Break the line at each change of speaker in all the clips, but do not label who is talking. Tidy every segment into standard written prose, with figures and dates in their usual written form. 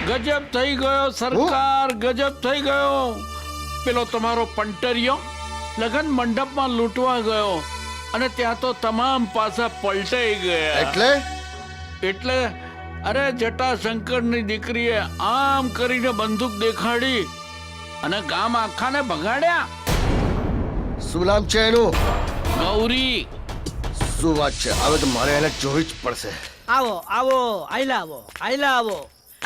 ગજબ થઈ ગયો સરકાર, ગજબ થઈ ગયો. પેલો તમારો પંટરિયો લગન મંડપમાં લૂંટવા ગયો અને ત્યાં તો તમામ પાસા પલટાઈ ગયા. એટલે અરે જટાશંકરની દીકરીએ આમ કરીને બંદૂક દેખાડી અને ગામ આખાને ભગાડ્યા.
શું નામ છે એનું?
ગૌરી.
શું વાત છે? હવે તો મારે એને જોવી જ પડશે.
આવો આવો, આયલા આવો.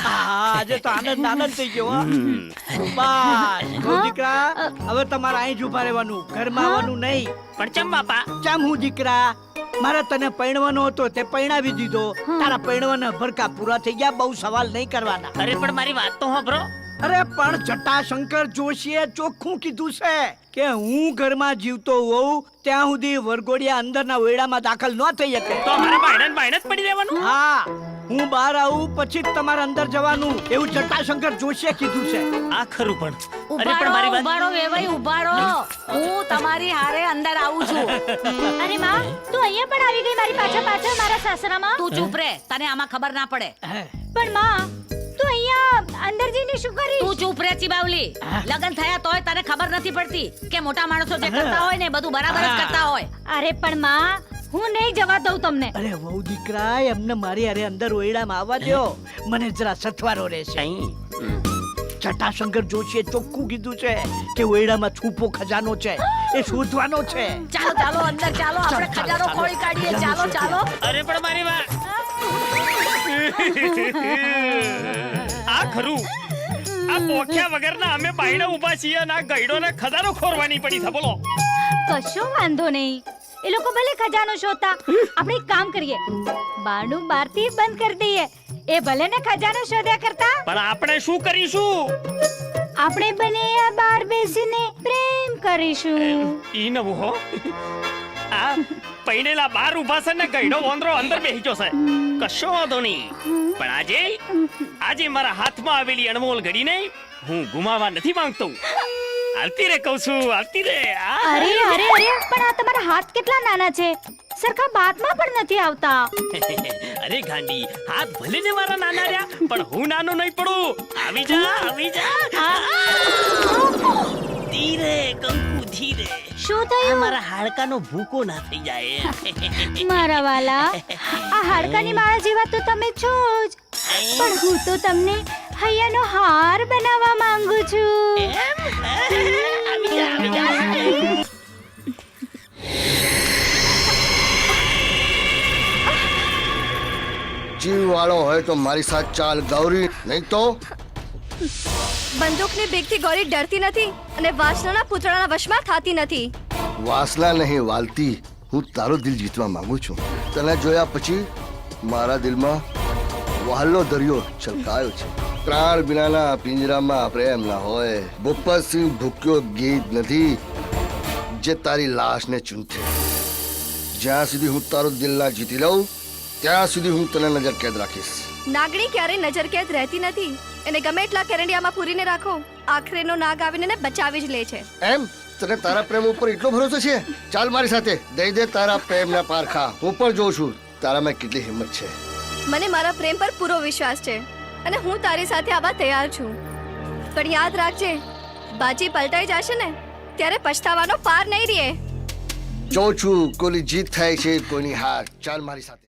આજે તો આનંદ થઈ ગયો. બસ દીકરા, હવે તમારે અહીં જ ઉભા રહેવાનું, ઘરમાં આવવાનું નહીં.
પણ ચમ બાપા?
ચમ હું દીકરા, મારે તને પરણવાનો હતો તે પરણાવી દીધો. તારા પરણવાના ભરકા પૂરા થઈ ગયા, બહુ સવાલ નહીં કરવાના.
અરે પણ મારી વાત તો સાંભળો.
અરે પણ જટાશંકર જોશીએ ચોખ્ખું કીધું છે કે હું ઘરમાં જીવતો હોઉં ત્યાં સુધી વરઘોડિયા અંદરના ઓરડામાં દાખલ ન થઈ શકે.
તો અમારે બાયણ જ પડી રહેવાનું?
હા, હું બહાર આવું પછી જ તમારે અંદર જવાનું, એવું જટાશંકર જોશીએ કીધું છે.
આ ખરું પણ. અરે પણ
ઉભારો
મારી વાત.
ઉભારો વેવાઈ ઉભારો, હું તમારી હારે અંદર આવું છું.
અરે માં, તું અહીંયા પણ આવી ગઈ મારી પાછળ મારા સાસરામાં.
તું ચૂપ રે, તને આમાં ખબર ના પડે.
પણ માં, તું અહીંયા અંદર જઈને શું કરી?
તું ચૂપ રે ચીબાવલી. લગન થયા તોય તને ખબર નથી પડતી કે મોટા માણસો જે કરતા હોય ને બધું બરાબર જ કરતા હોય.
અરે પણ માં, હું નહીં જવા દઉં તમને.
અરે વહુ દીકરા, એમને મારી હારે અંદર ઓરડામાં આવવા દો, મને જરા સથવારો રહેશે. જટાશંકર જોશીએ ચોખ્ખું કીધું છે કે ઓરડામાં છુપો ખજાનો છે, એ શોધવાનો છે.
ચાલો ચાલો અંદર ચાલો, આપણે ખજાનો ખોલી કાઢીએ. ચાલો ચાલો.
અરે પણ મારી વાત. આ ખરું. આ પોખ્યા વગરના અમે બાયણા ઊભા છીએ અને આ ગઈડોને ખજાનો ખોરવાની પડી છે. બોલો.
કશો વાંધો નહીં, એ લોકો ભલે ખજાનો શોધતા, આપણે એક કામ કરીએ, બારણું બહારથી બંધ કરી દઈએ. એ ભલે ને ખજાનો શોધ્યા કરતા.
પણ આપણે શું કરીશું?
આપણે બંને આ બહાર બેસીને પ્રેમ કરીશું.
ઈ નવું હો. આ પૈણેલા બાર ઊભા છે ને ગઈડો વોંદરો અંદર બેસી ગયો છે. કશો વાંધો નહીં. પણ આજે મારા હાથમાં આવેલી અણમોલ ઘડીને હું ગુમાવવા નથી માંગતો. આવતી રે કહું છું, આવતી રે.
અરે અરે અરે, પણ આ તમારા હાથ કેટલા નાના છે, સરખા બાતમાં પણ નથી આવતા.
અરે ગાંડી, હાથ ભલે ને મારા નાના રહ્યા પણ હું નાનો નહીં પડું. આવી જા, આવી જા. ધીરે કંકુ, ધીરે.
શું થયું?
મારા હાડકાનો ભૂકો ના થઈ જાય.
મારા વાલા, આ હાડકાની માળા જેવા તો તમે છો જ, પણ હું તો તમને હૈયાનો હાર બનાવવા માંગુ છું.
આવી જા, આવી જા.
જીવ વાળો હોય તો મારી સાથે ચાલ ગૌરી, નહીં તો
બંદૂકની બીકથી ગૌરી ડરતી નથી અને વાસનાના પૂતળાના વશમાં થતી નથી.
વાસના નહીં વાલતી, હું તારું દિલ જીતવા માંગુ છું. તને જોયા પછી મારા દિલમાં વહાલનો દરિયો છલકાયો છે. પ્રાણ વિનાના પિંજરામાં પ્રેમ ના હોય. ભૂપતસિંહ ભૂક્યો ગીત નથી જે તારી લાશને ચૂંથે. જ્યાં સુધી હું તારું દિલ ના જીતી લઉં ત્યાં સુધી હું તને નજર કેદ રાખીશ.
નાગણી ક્યારેય નજર કેદ રહેતી નથી, એને ગમે એટલા કેરંડિયામાં પૂરીને રાખો, આખરે નો નાગ આવીને એને બચાવી જ લે છે.
એમ તને તારા પ્રેમ ઉપર એટલો ભરોસો છે? ચાલ મારી સાથે, દઈ દે તારા પ્રેમના પારખા. હું પણ જોઉં છું તારામાં કેટલી હિંમત છે.
મને મારા પ્રેમ પર પૂરો વિશ્વાસ છે અને હું તારી સાથે આવવા તૈયાર છું. પણ યાદ રાખજે, બાજી પલટાઈ જશે ને ત્યારે પછતાવાનો પાર નહીં રહે.
જોઉં છું કોની જીત થાય છે, કોની હાર. ચાલ મારી સાથે.